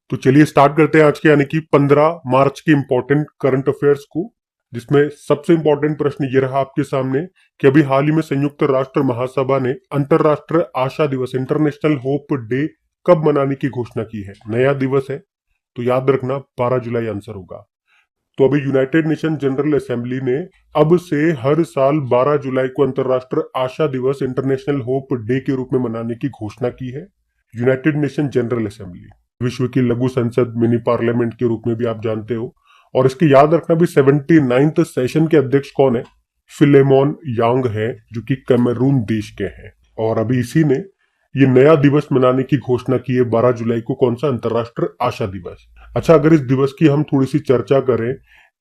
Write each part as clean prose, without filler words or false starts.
तो चलिए स्टार्ट करते हैं आज के यानी कि 15 मार्च के इंपॉर्टेंट करंट अफेयर्स को, जिसमें सबसे इंपॉर्टेंट प्रश्न ये रहा आपके सामने कि अभी हाल ही में संयुक्त राष्ट्र महासभा ने अंतरराष्ट्रीय आशा दिवस इंटरनेशनल होप डे कब मनाने की घोषणा की है। नया दिवस है तो याद रखना 12 जुलाई आंसर होगा। तो अभी यूनाइटेड नेशन जनरल असेंबली ने अब से हर साल 12 जुलाई को अंतरराष्ट्रीय आशा दिवस इंटरनेशनल होप डे के रूप में मनाने की घोषणा की है। यूनाइटेड नेशन जनरल असेंबली विश्व की लघु संसद मिनी पार्लियामेंट के रूप में भी आप जानते हो। और इसके याद रखना भी 79th सेशन के अध्यक्ष कौन है, फिलेमोन यांग है, जो कि कैमरून देश के हैं। और अभी इसी ने ये नया दिवस मनाने की घोषणा की है 12 जुलाई को। कौन सा? अंतरराष्ट्रीय आशा दिवस। अच्छा, अगर इस दिवस की हम थोड़ी सी चर्चा करें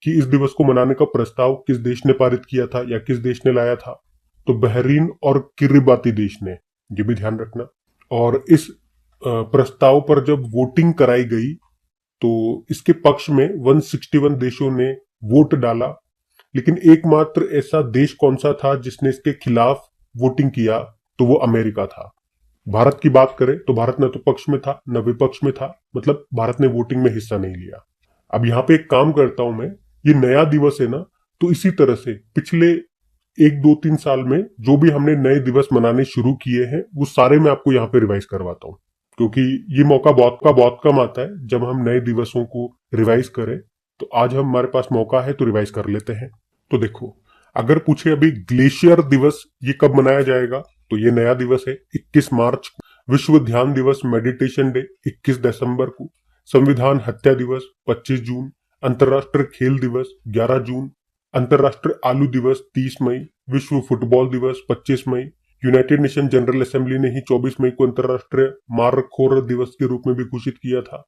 कि इस दिवस को मनाने का प्रस्ताव किस देश ने पारित किया था या किस देश ने लाया था, तो बहरीन और किरिबाती देश ने, ये भी ध्यान रखना। और इस प्रस्ताव पर जब वोटिंग कराई गई तो इसके पक्ष में 161 देशों ने वोट डाला, लेकिन एकमात्र ऐसा देश कौन सा था जिसने इसके खिलाफ वोटिंग किया, तो वो अमेरिका था। भारत की बात करें तो भारत न तो पक्ष में था न विपक्ष में था, मतलब भारत ने वोटिंग में हिस्सा नहीं लिया। अब यहाँ पे एक काम करता हूं मैं, ये नया दिवस है ना, तो इसी तरह से पिछले 1 2 3 साल में जो भी हमने नए दिवस मनाने शुरू किए हैं वो सारे मैं आपको यहाँ पे रिवाइज करवाता हूँ, क्योंकि ये मौका बहुत कम आता है जब हम नए दिवसों को रिवाइज करें। तो आज हमारे पास मौका है तो रिवाइज कर लेते हैं। तो देखो, अगर पूछे अभी ग्लेशियर दिवस ये कब मनाया जाएगा, तो ये नया दिवस है 21 मार्च को। विश्व ध्यान दिवस मेडिटेशन डे 21 दिसंबर को। संविधान हत्या दिवस 25 जून। अंतरराष्ट्रीय खेल दिवस 11 जून। अंतरराष्ट्रीय आलू दिवस 30 मई। विश्व फुटबॉल दिवस 25 मई। यूनाइटेड नेशन जनरल असेंबली ने ही 24 मई को अंतरराष्ट्रीय मार्खोर दिवस के रूप में भी घोषित किया था।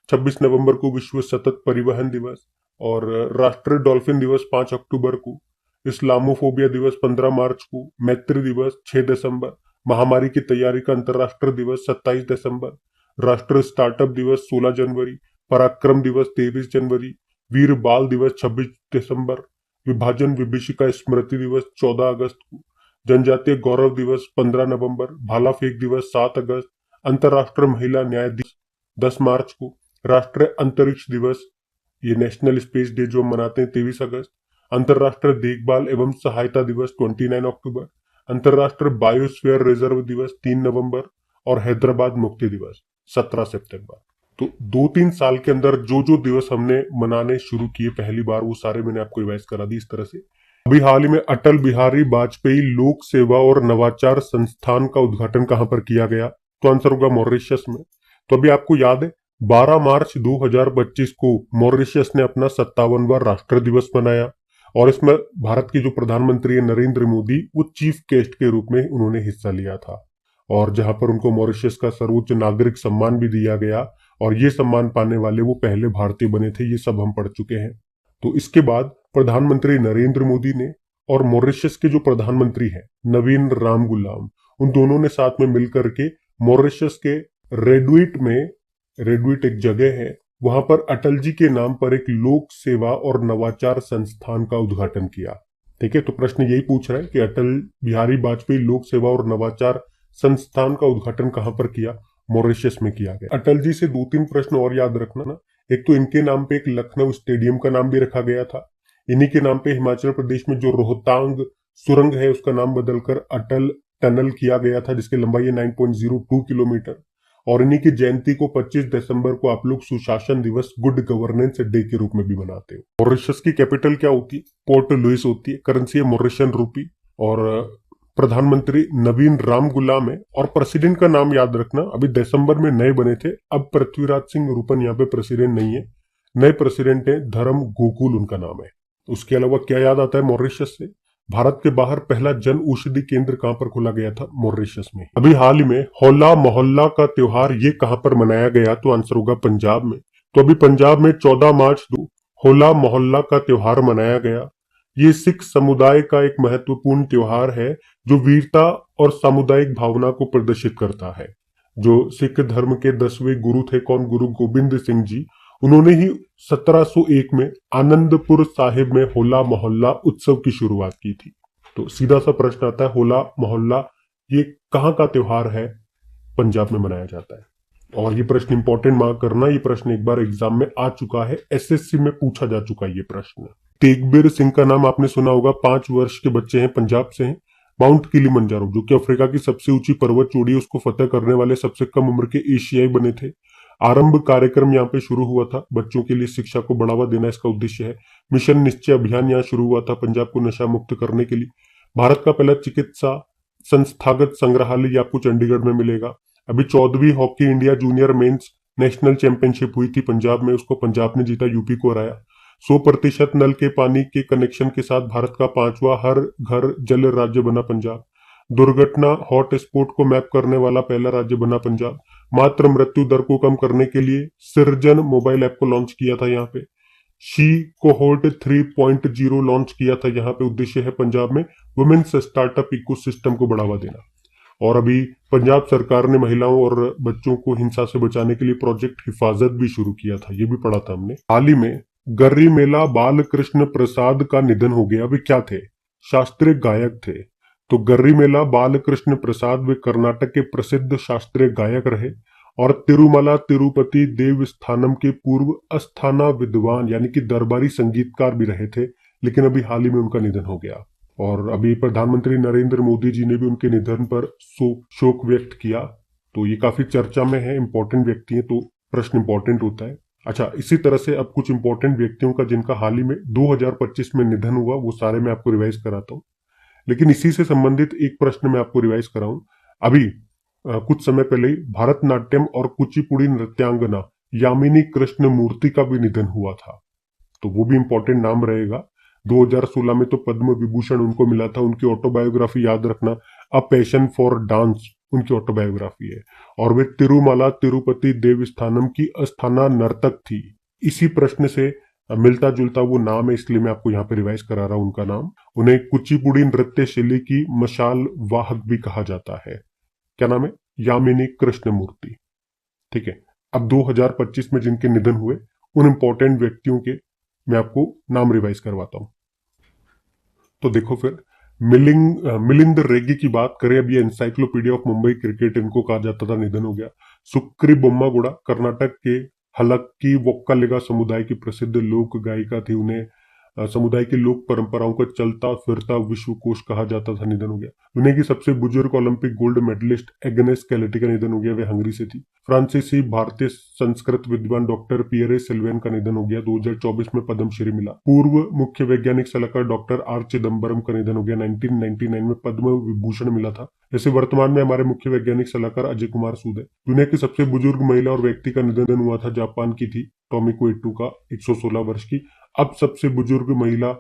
26 नवंबर को विश्व सतत परिवहन दिवस। और राष्ट्रीय डॉल्फिन दिवस 5 अक्टूबर को। इस्लामोफोबिया दिवस 15 मार्च को। मैत्री दिवस 6 दिसंबर। महामारी की तैयारी का अंतरराष्ट्रीय दिवस 27 दिसंबर। राष्ट्रीय स्टार्टअप दिवस 16 जनवरी। पराक्रम दिवस 23 जनवरी। वीर बाल दिवस 26 दिसंबर। विभाजन विभीषिका स्मृति दिवस 14 अगस्त को। जनजातीय गौरव दिवस 15 नवंबर। भाला फेंक दिवस 7 अगस्त। अंतरराष्ट्रीय महिला न्याय दिवस 10 मार्च को। राष्ट्रीय अंतरिक्ष दिवस, ये नेशनल स्पेस डे जो मनाते हैं, 23 अगस्त। अंतरराष्ट्रीय देखभाल एवं सहायता दिवस 29 अक्टूबर। अंतरराष्ट्रीय बायोस्फीयर रिजर्व दिवस 3 नवंबर। और हैदराबाद मुक्ति दिवस 17 सितंबर। तो 2 3 साल के अंदर जो जो दिवस हमने मनाने शुरू किए पहली बार, वो सारे मैंने आपको रिवाइज करा दी इस तरह से। अभी हाल ही में अटल बिहारी वाजपेयी लोक सेवा और नवाचार संस्थान का उद्घाटन कहां पर किया गया, तो आंसर होगा मॉरिशस में। तो अभी आपको याद है 12 मार्च 2025 को मॉरिशस ने अपना 57वां राष्ट्र दिवस मनाया, और इसमें भारत के जो प्रधानमंत्री है नरेंद्र मोदी, वो चीफ गेस्ट के रूप में उन्होंने हिस्सा लिया था। और जहां पर उनको मॉरिशस का सर्वोच्च नागरिक सम्मान भी दिया गया, और ये सम्मान पाने वाले वो पहले भारतीय बने थे, ये सब हम पढ़ चुके हैं। तो इसके बाद प्रधानमंत्री नरेंद्र मोदी ने और मॉरिशस के जो प्रधानमंत्री हैं नवीन राम गुलाम, उन दोनों ने साथ में मिलकर के मॉरिशस के रेडविट एक जगह है, वहां पर अटल जी के नाम पर एक लोक सेवा और नवाचार संस्थान का उद्घाटन किया। ठीक है, तो प्रश्न यही पूछ रहा है कि अटल बिहारी वाजपेयी लोक सेवा और नवाचार संस्थान का उद्घाटन कहां पर किया, मॉरिशस में किया गया। अटल जी से 2 3 प्रश्न और याद रखना ना। एक तो इनके नाम पे एक लखनऊ स्टेडियम का नाम भी रखा गया था। इन्हीं के नाम पे हिमाचल प्रदेश में जो रोहतांग सुरंग है उसका नाम बदलकर अटल टनल किया गया था, जिसकी लंबाई है 9.02 किलोमीटर। और इन्हीं की जयंती को 25 दिसंबर को आप लोग सुशासन दिवस, गुड गवर्नेंस डे के रूप में भी मनाते हो। मॉरिशस की कैपिटल क्या होती है? पोर्ट लुइस होती है। करेंसी है मॉरिशन रूपी। और प्रधानमंत्री नवीन राम गुलाम है। और प्रेसिडेंट का नाम याद रखना, अभी दिसंबर में नए बने थे, अब पृथ्वीराज सिंह रूपन यहाँ पे प्रेसिडेंट नहीं है, नए प्रेसिडेंट है धर्म गोकुल उनका नाम है। उसके अलावा क्या याद आता है मॉरिशस से? भारत के बाहर पहला जन औषधि केंद्र कहां पर खोला गया था? मॉरिशस में। अभी हाल ही में होला मोहल्ला का त्योहार ये कहां पर मनाया गया, तो आंसर होगा पंजाब में। तो अभी पंजाब में 14 मार्च को होला मोहल्ला का त्योहार मनाया गया। ये सिख समुदाय का एक महत्वपूर्ण त्योहार है जो वीरता और सामुदायिक भावना को प्रदर्शित करता है। जो सिख धर्म के 10वें गुरु थे, कौन? गुरु गोबिंद सिंह जी। उन्होंने ही 1701 में आनंदपुर साहिब में होला मोहल्ला उत्सव की शुरुआत की थी। तो सीधा सा प्रश्न आता है, होला मोहल्ला ये कहां का त्योहार है? पंजाब में मनाया जाता है। और ये प्रश्न इंपॉर्टेंट मार्क करना, ये प्रश्न एक बार एग्जाम में आ चुका है, एसएससी में पूछा जा चुका है ये प्रश्न। तेगबीर सिंह का नाम आपने सुना होगा, 5 वर्ष के बच्चे हैं, पंजाब से हैं। माउंट किलिमंजारो जो कि अफ्रीका की सबसे ऊंची पर्वत चोटी है, उसको फतेह करने वाले सबसे कम उम्र के एशियाई बने थे। आरंभ कार्यक्रम यहाँ पे शुरू हुआ था, बच्चों के लिए शिक्षा को बढ़ावा देना इसका उद्देश्य है। मिशन निश्चय अभियान यहाँ शुरू हुआ था पंजाब को नशा मुक्त करने के लिए। भारत का पहला चिकित्सा संस्थागत संग्रहालय ये आपको चंडीगढ़ में मिलेगा। अभी 14वीं hockey India junior men's national championship हुई थी पंजाब में, उसको पंजाब ने जीता, यूपी को हराया। 100% नल के पानी के कनेक्शन के साथ भारत का 5वां हर घर जल राज्य बना पंजाब। दुर्घटना हॉट स्पॉट को मैप करने वाला पहला राज्य बना पंजाब। मात्र मृत्यु दर को कम करने के लिए सृजन मोबाइल ऐप को लॉन्च किया था यहाँ पे। शी कोहोर्ट 3.0 लॉन्च किया था यहाँ पे। उद्देश्य है पंजाब में वुमेन्स स्टार्टअप इकोसिस्टम को बढ़ावा देना। और अभी पंजाब सरकार ने महिलाओं और बच्चों को हिंसा से बचाने के लिए प्रोजेक्ट हिफाजत भी शुरू किया था, ये भी पढ़ा था हमने। हाल ही में गर्री मेला बालकृष्ण प्रसाद का निधन हो गया। अभी क्या थे? शास्त्रीय गायक थे। तो गर्री मेला बालकृष्ण प्रसाद वे कर्नाटक के प्रसिद्ध शास्त्रीय गायक रहे और तिरुमला तिरुपति देवस्थानम के पूर्व अस्थाना विद्वान यानी कि दरबारी संगीतकार भी रहे थे, लेकिन अभी हाल ही में उनका निधन हो गया। और अभी प्रधानमंत्री नरेंद्र मोदी जी ने भी उनके निधन पर शोक व्यक्त किया। तो ये काफी चर्चा में है, इंपॉर्टेंट व्यक्ति है तो प्रश्न इंपॉर्टेंट होता है। अच्छा, इसी तरह से अब कुछ इंपॉर्टेंट व्यक्तियों का जिनका हाल ही में 2025 में निधन हुआ, वो सारे मैं आपको रिवाइज कराता हूँ। लेकिन इसी से संबंधित एक प्रश्न मैं आपको रिवाइज कराऊं। अभी कुछ समय पहले ही भारतनाट्यम और कुचिपुड़ी नृत्यांगना यामिनी कृष्ण मूर्ति का भी निधन हुआ था, तो वो भी इंपॉर्टेंट नाम रहेगा। 2016 में तो पद्म विभूषण उनको मिला था। उनकी ऑटोबायोग्राफी याद रखना, अ पैशन फॉर डांस उनकी ऑटोबायोग्राफी है। और वे तिरुमला तिरुपति देवस्थानम की अस्थाना नर्तक थी। इसी प्रश्न से मिलता जुलता वो नाम है, इसलिए मैं आपको यहाँ पे रिवाइज करा रहा हूं उनका नाम। उन्हें कुचिपुड़ी नृत्य शैली की मशाल वाहक भी कहा जाता है। क्या नाम है? यामिनी कृष्ण मूर्ति। ठीक है। अब 2025 में जिनके निधन हुए उन इंपॉर्टेंट व्यक्तियों के मैं आपको नाम रिवाइज करवाता हूं। तो देखो फिर, मिलिंद रेड्डी की बात करें, अब ये एनसाइक्लोपीडिया ऑफ मुंबई क्रिकेट इनको कहा जाता था, निधन हो गया। सुक्री बोम्मागुड़ा कर्नाटक के हलक्की वोक्कालिगा समुदाय की प्रसिद्ध लोक गायिका थी। उन्हें समुदाय की लोक परंपराओं का चलता फिरता विश्वकोश कहा जाता था, निधन हो गया। दुनिया की सबसे बुजुर्ग ओलंपिक गोल्ड मेडलिस्ट एग्नेस कैलेटी का निधन हो गया, वे हंगरी से थी। फ्रांसीसी भारतीय संस्कृत विद्वान डॉक्टर पियरे सिल्वेन का निधन हो गया, 2024 में पद्मश्री मिला। पूर्व मुख्य वैज्ञानिक सलाहकार डॉक्टर आर चिदम्बरम का निधन हो गया, 1999 में पद्म विभूषण मिला था। जैसे वर्तमान में हमारे मुख्य वैज्ञानिक सलाहकार अजय कुमार सूद है। दुनिया की सबसे बुजुर्ग महिला और व्यक्ति का निधन हुआ था, जापान की थी, टोमिको इट्टू का, 116 वर्ष की। अब सबसे बुजुर्ग महिला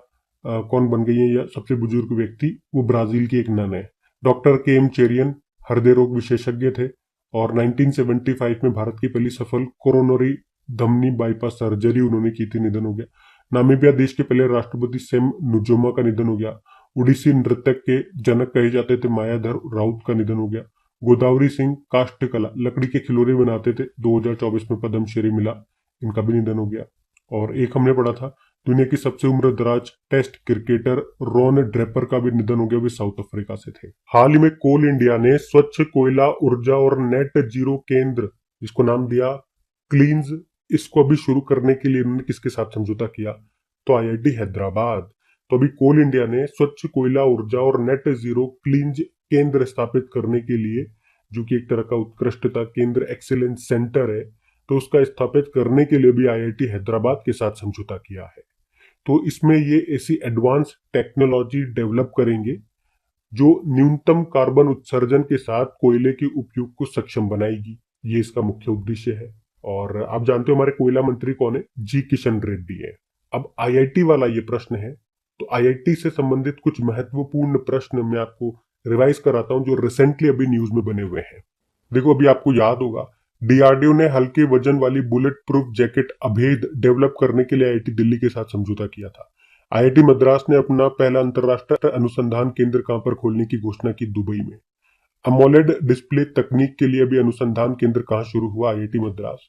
कौन बन गई है या सबसे बुजुर्ग व्यक्ति, वो ब्राजील की एक नन है। डॉक्टर के एम चेरियन हृदय रोग विशेषज्ञ थे और 1975 में भारत की पहली सफल कोरोनरी धमनी बाईपास सर्जरी उन्होंने की थी, निधन हो गया। नामीबिया देश के पहले राष्ट्रपति सेम नुजोमा का निधन हो गया। उड़ीसी नृत्य के जनक कहे जाते थे मायाधर राउत का निधन हो गया। गोदावरी सिंह काष्ठ कला लकड़ी के खिलौने बनाते थे, 2024 में पद्मश्री मिला, इनका भी निधन हो गया। और एक हमने पढ़ा था, दुनिया की सबसे उम्र दराज टेस्ट क्रिकेटर रॉन ड्रेपर का भी निधन हो गया, वे साउथ अफ्रीका से थे। हाल ही में कोल इंडिया ने स्वच्छ कोयला ऊर्जा और नेट जीरो केंद्र, जिसको नाम दिया क्लीन्स, इसको अभी शुरू करने के लिए उन्होंने किसके साथ समझौता किया? तो आईआईटी हैदराबाद। तो अभी कोल इंडिया ने स्वच्छ कोयला ऊर्जा और नेट जीरो क्लीन्स केंद्र स्थापित करने के लिए, जो कि एक तरह का उत्कृष्टता केंद्र एक्सीलेंस सेंटर है, तो उसका स्थापित करने के लिए भी आईआईटी हैदराबाद के साथ समझौता किया है। तो इसमें ये ऐसी एडवांस टेक्नोलॉजी डेवलप करेंगे जो न्यूनतम कार्बन उत्सर्जन के साथ कोयले के उपयोग को सक्षम बनाएगी, ये इसका मुख्य उद्देश्य है। और आप जानते हो हमारे कोयला मंत्री कौन है? जी किशन रेड्डी है। अब आईआईटी वाला ये प्रश्न है, तो आईआईटी से संबंधित कुछ महत्वपूर्ण प्रश्न मैं आपको रिवाइज कराता हूं जो रिसेंटली अभी न्यूज में बने हुए हैं। देखो, अभी आपको याद होगा डीआरडीओ ने हल्के वजन वाली बुलेट प्रूफ जैकेट अभेद डेवलप करने के लिए आईआईटी दिल्ली के साथ समझौता किया था। आईआईटी मद्रास ने अपना पहला अंतरराष्ट्रीय अनुसंधान केंद्र कहां पर खोलने की घोषणा की? दुबई में। अमोलेड डिस्प्ले तकनीक के लिए भी अनुसंधान केंद्र कहां शुरू हुआ? आईआईटी मद्रास।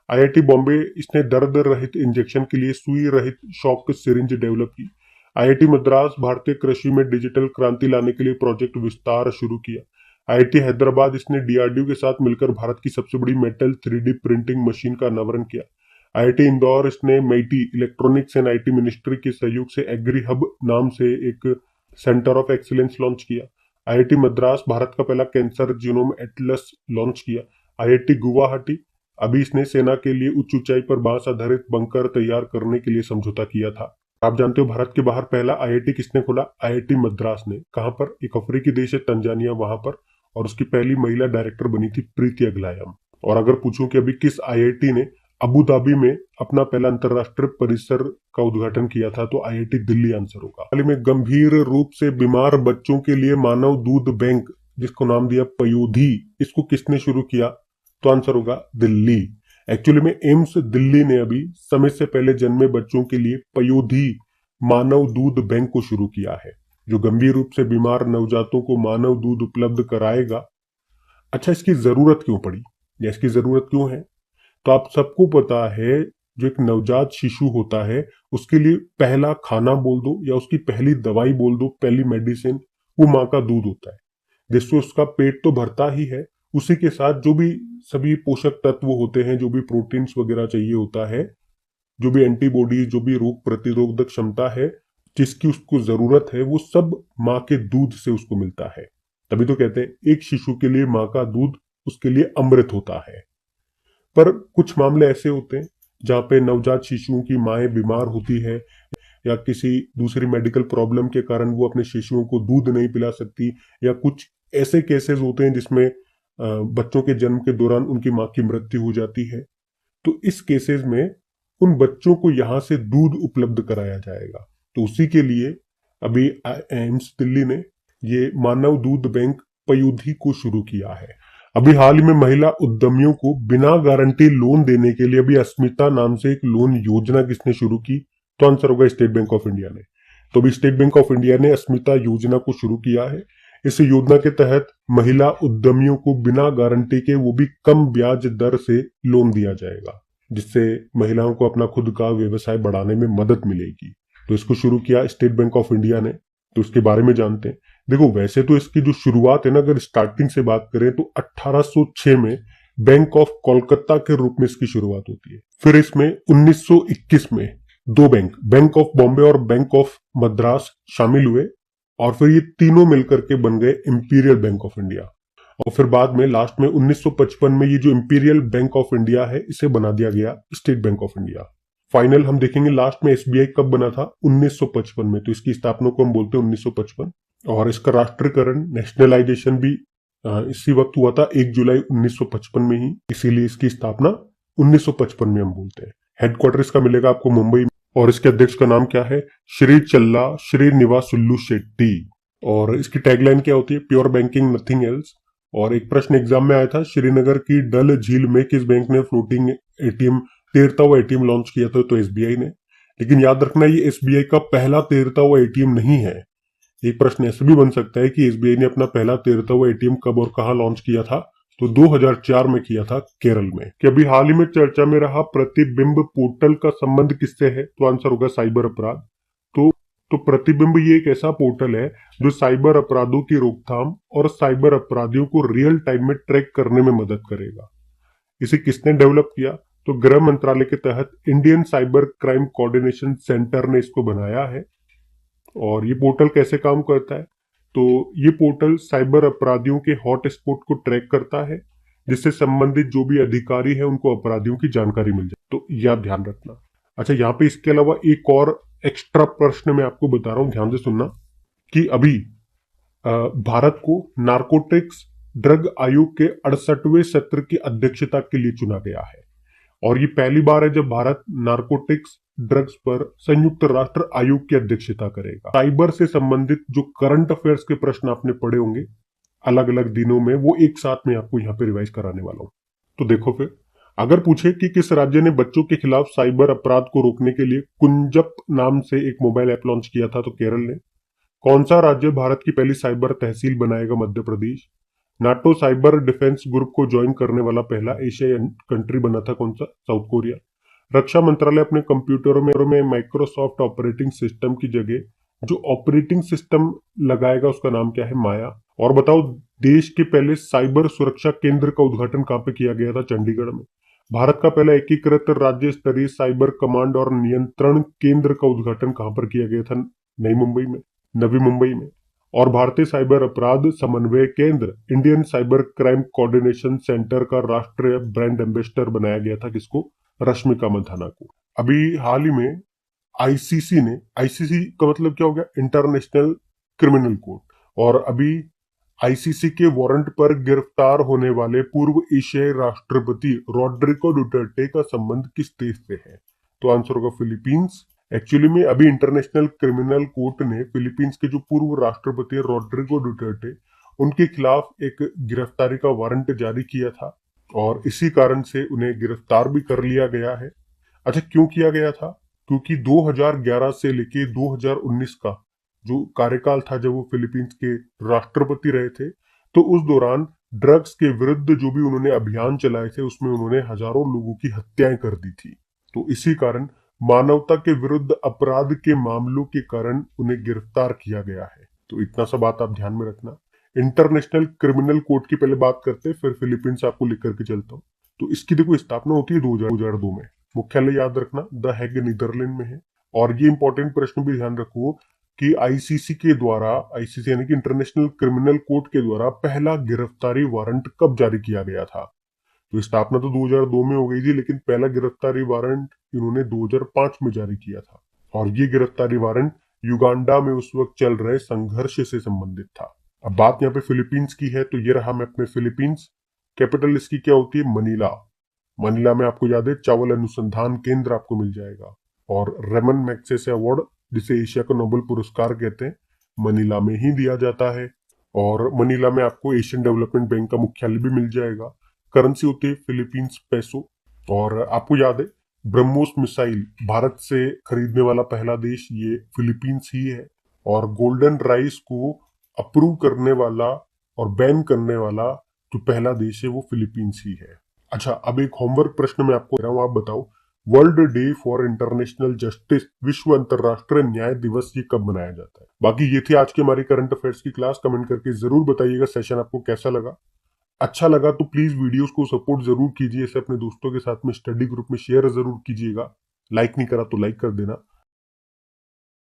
आईआईटी बॉम्बे, इसने दर्द रहित इंजेक्शन के लिए सुई रहित शॉक सिरिंज डेवलप की। आईआईटी मद्रास भारतीय कृषि में डिजिटल क्रांति लाने के लिए प्रोजेक्ट विस्तार शुरू किया। आईआईटी हैदराबाद इसने डीआरडीओ के साथ मिलकर भारत की सबसे बड़ी मेटल 3D प्रिंटिंग मशीन का अनावरण किया। आईआईटी इंदौर इसने मेटी इलेक्ट्रॉनिक्स एंड आईटी मिनिस्ट्री के सहयोग से एग्री हब नाम से एक सेंटर ऑफ एक्सीलेंस लॉन्च किया। आईआईटी मद्रास भारत का पहला कैंसर जीनोम एटलस लॉन्च किया। आईआईटी गुवाहाटी अभी इसने सेना के लिए उच्च ऊंचाई पर बांस आधारित बंकर तैयार करने के लिए समझौता किया था। आप जानते हो भारत के बाहर पहला आईआईटी किसने खोला? आईआईटी मद्रास ने। कहां पर? एक अफ्रीकी देश है तंजानिया, वहां पर। और उसकी पहली महिला डायरेक्टर बनी थी प्रीति अगलायम। और अगर पूछूं कि अभी किस आईआईटी ने अबू धाबी में अपना पहला अंतरराष्ट्रीय परिसर का उद्घाटन किया था, तो आईआईटी दिल्ली आंसर होगा। हाल ही में गंभीर रूप से बीमार बच्चों के लिए मानव दूध बैंक, जिसको नाम दिया पयोधी, इसको किसने शुरू किया? तो आंसर होगा दिल्ली। एक्चुअली में एम्स दिल्ली ने अभी समय से पहले जन्मे बच्चों के लिए पयोधी मानव दूध बैंक को शुरू किया है, जो गंभीर रूप से बीमार नवजातों को मानव दूध उपलब्ध कराएगा। अच्छा, इसकी जरूरत क्यों पड़ी या इसकी जरूरत क्यों है? तो आप सबको पता है, जो एक नवजात शिशु होता है उसके लिए पहला खाना बोल दो या उसकी पहली दवाई बोल दो, पहली मेडिसिन, वो माँ का दूध होता है, जिससे उसका पेट तो भरता ही है, उसी के साथ जो भी सभी पोषक तत्व होते हैं, जो भी प्रोटीन्स वगैरह चाहिए होता है, जो भी एंटीबॉडी, जो भी रोग प्रतिरोधक क्षमता है जिसकी उसको जरूरत है, वो सब माँ के दूध से उसको मिलता है। तभी तो कहते हैं एक शिशु के लिए माँ का दूध उसके लिए अमृत होता है। पर कुछ मामले ऐसे होते हैं जहाँ पे नवजात शिशुओं की माएँ बीमार होती है या किसी दूसरी मेडिकल प्रॉब्लम के कारण वो अपने शिशुओं को दूध नहीं पिला सकती, या कुछ ऐसे केसेस होते हैं जिसमें बच्चों के जन्म के दौरान उनकी माँ की मृत्यु हो जाती है। तो इस केसेस में उन बच्चों को यहाँ से दूध उपलब्ध कराया जाएगा। तो उसी के लिए अभी एम्स दिल्ली ने ये मानव दूध बैंक पयोधी को शुरू किया है। अभी हाल ही में महिला उद्यमियों को बिना गारंटी लोन देने के लिए अभी अस्मिता नाम से एक लोन योजना किसने शुरू की? तो आंसर होगा स्टेट बैंक ऑफ इंडिया ने। तो अभी स्टेट बैंक ऑफ इंडिया ने अस्मिता योजना को शुरू किया है। इस योजना के तहत महिला उद्यमियों को बिना गारंटी के, वो भी कम ब्याज दर से लोन दिया जाएगा, जिससे महिलाओं को अपना खुद का व्यवसाय बढ़ाने में मदद मिलेगी। तो इसको शुरू किया स्टेट बैंक ऑफ इंडिया ने। तो इसके बारे में जानते हैं। देखो, वैसे तो इसकी जो शुरुआत है ना, अगर स्टार्टिंग से बात करें तो 1806 में बैंक ऑफ कोलकाता के रूप में इसकी शुरुआत होती है। फिर इसमें 1921 में दो बैंक, बैंक ऑफ बॉम्बे और बैंक ऑफ मद्रास शामिल हुए, और फिर ये तीनों मिलकर के बन गए इंपीरियल बैंक ऑफ इंडिया। और फिर बाद में लास्ट में 1955 में ये जो इंपीरियल बैंक ऑफ इंडिया है, इसे बना दिया गया state bank of India. Final हम देखेंगे लास्ट में एसबीआई कब बना था? 1955 में। तो इसकी स्थापना को हम बोलते हैं 1955। और इसका राष्ट्रीयकरण, नेशनलाइजेशन भी इसी वक्त हुआ था, 1 जुलाई 1955 में ही, इसीलिए इसकी स्थापना 1955 में हम बोलते हैं। हेडक्वार्टर इसका मिलेगा आपको मुंबई में, और इसके अध्यक्ष का नाम क्या है? श्री चल्ला श्रीनिवासुल्लू शेट्टी। और इसकी टैगलाइन क्या होती है? Pure banking nothing else. और एक प्रश्न एग्जाम में आया था, श्रीनगर की डल झील में किस बैंक ने फ्लोटिंग एटीएम, तैरता हुआ एटीएम लॉन्च किया था? तो एसबीआई ने। लेकिन याद रखना, ये एसबीआई का पहला तैरता हुआ एटीएम नहीं है। एक प्रश्न ऐसे भी बन सकता है कि एसबीआई ने अपना पहला तैरता हुआ एटीएम कब और कहां लॉन्च किया था? तो 2004 में किया था, केरल में। कि अभी हाल ही में चर्चा में रहा प्रतिबिंब पोर्टल का संबंध किससे है? तो आंसर होगा साइबर अपराध। तो प्रतिबिंब ये एक ऐसा पोर्टल है जो साइबर अपराधों की रोकथाम और साइबर अपराधियों को रियल टाइम में ट्रैक करने में मदद करेगा। इसे किसने डेवलप किया? तो गृह मंत्रालय के तहत Indian cyber crime coordination centre ने इसको बनाया है। और ये पोर्टल कैसे काम करता है? तो ये पोर्टल साइबर अपराधियों के हॉट स्पॉट को ट्रैक करता है, जिससे संबंधित जो भी अधिकारी है उनको अपराधियों की जानकारी मिल जाए। तो यह ध्यान रखना। अच्छा, यहाँ पे इसके अलावा एक और एक्स्ट्रा प्रश्न मैं आपको बता रहा हूँ, ध्यान से सुनना, कि अभी भारत को नारकोटिक्स ड्रग आयोग के 68वें सत्र की अध्यक्षता के लिए चुना गया है। और ये पहली बार है जब भारत नारकोटिक्स ड्रग्स पर संयुक्त राष्ट्र आयोग की अध्यक्षता करेगा। साइबर से संबंधित जो करंट अफेयर्स के प्रश्न आपने पढ़े होंगे अलग अलग दिनों में, वो एक साथ में आपको यहाँ पे रिवाइज कराने वाला हूँ। तो देखो, फिर अगर पूछे कि किस राज्य ने बच्चों के खिलाफ साइबर अपराध को रोकने के लिए कुंजप नाम से एक मोबाइल ऐप लॉन्च किया था? तो केरल ने। कौन सा राज्य भारत की पहली साइबर तहसील बनाएगा? Madhya Pradesh. NATO cyber defence group को ज्वाइन करने वाला पहला एशियाई कंट्री बना था कौन सा? South Korea. रक्षा मंत्रालय अपने कंप्यूटरों में माइक्रोसॉफ्ट ऑपरेटिंग सिस्टम की जगह जो ऑपरेटिंग सिस्टम लगाएगा उसका नाम क्या है? माया। और बताओ, देश के पहले साइबर सुरक्षा केंद्र का उद्घाटन कहाँ पे किया गया था? चंडीगढ़ में। भारत का पहला एकीकृत राज्य स्तरीय साइबर कमांड और नियंत्रण केंद्र का उद्घाटन कहाँ पर किया गया था? नवी मुंबई में। और भारतीय साइबर अपराध समन्वय केंद्र Indian cyber crime coordination centre का राष्ट्रीय ब्रांड एम्बेसडर बनाया गया था किसको? रश्मिका मंदाना को। अभी हाल ही में आईसीसी का मतलब क्या हो गया? International criminal court. और अभी आईसीसी के वारंट पर गिरफ्तार होने वाले पूर्व एशियाई राष्ट्रपति रोड्रिगो डुटर्टे का संबंध किस देश से है? तो आंसर होगा फिलीपींस। एक्चुअली में अभी इंटरनेशनल क्रिमिनल कोर्ट ने फिलीपींस के जो पूर्व राष्ट्रपति रोड्रिगो डुटर्टे उनके खिलाफ एक गिरफ्तारी का वारंट जारी किया था और इसी कारण से उन्हें गिरफ्तार भी कर लिया गया है। अच्छा, क्यों किया गया था? क्योंकि 2011 से लेके 2019 का जो कार्यकाल था जब वो फिलीपींस के राष्ट्रपति रहे थे, तो उस दौरान ड्रग्स के विरुद्ध जो भी उन्होंने अभियान चलाए थे उसमें उन्होंने हजारों लोगों की हत्याएं कर दी थी। तो इसी कारण मानवता के विरुद्ध अपराध के मामलों के कारण उन्हें गिरफ्तार किया गया है। तो इतना सा बात आप ध्यान में रखना। इंटरनेशनल क्रिमिनल कोर्ट की पहले बात करते हैं, फिर फिलीपींस आपको लिख करके चलता हूँ। तो इसकी देखो स्थापना होती है 2002 में। मुख्यालय याद रखना द हैग नीदरलैंड में है। और ये इंपॉर्टेंट प्रश्न भी ध्यान रखो कि आईसीसी के द्वारा, आईसीसी यानी कि इंटरनेशनल क्रिमिनल कोर्ट के द्वारा पहला गिरफ्तारी वारंट कब जारी किया गया था? तो स्थापना तो 2002 में हो गई थी, लेकिन पहला गिरफ्तारी वारंट इन्होंने 2005 में जारी किया था। और ये गिरफ्तारी वारंट युगांडा में उस वक्त चल रहे संघर्ष से संबंधित था। अब बात यहाँ पे फिलीपींस की है, तो ये रहा मैप में फिलीपींस। कैपिटल इसकी क्या होती है? मनीला। मनीला में आपको याद है चावल अनुसंधान केंद्र आपको मिल जाएगा। और रेमन मैग्सेसे अवार्ड, जिसे एशिया का नोबेल पुरस्कार कहते हैं, मनीला में ही दिया जाता है। और मनीला में आपको एशियन डेवलपमेंट बैंक का मुख्यालय भी मिल जाएगा। करेंसी होती है फिलीपींस पेसो। और आपको याद है ब्रह्मोस मिसाइल भारत से खरीदने वाला पहला देश ये फिलीपींस ही है। और गोल्डन राइस को अप्रूव करने वाला और बैन करने वाला जो पहला देश है वो फिलीपींस ही है। अच्छा, अब एक होमवर्क प्रश्न मैं आपको दे रहा हूं, आप बताओ world day for international justice, विश्व अंतरराष्ट्रीय न्याय दिवस, ये कब मनाया जाता है? बाकी ये थी आज की हमारी करंट अफेयर्स की क्लास। कमेंट करके जरूर बताइएगा सेशन आपको कैसा लगा। अच्छा लगा तो प्लीज वीडियोस को सपोर्ट जरूर कीजिए, इसे अपने दोस्तों के साथ में स्टडी ग्रुप में शेयर जरूर कीजिएगा। लाइक नहीं करा तो लाइक कर देना।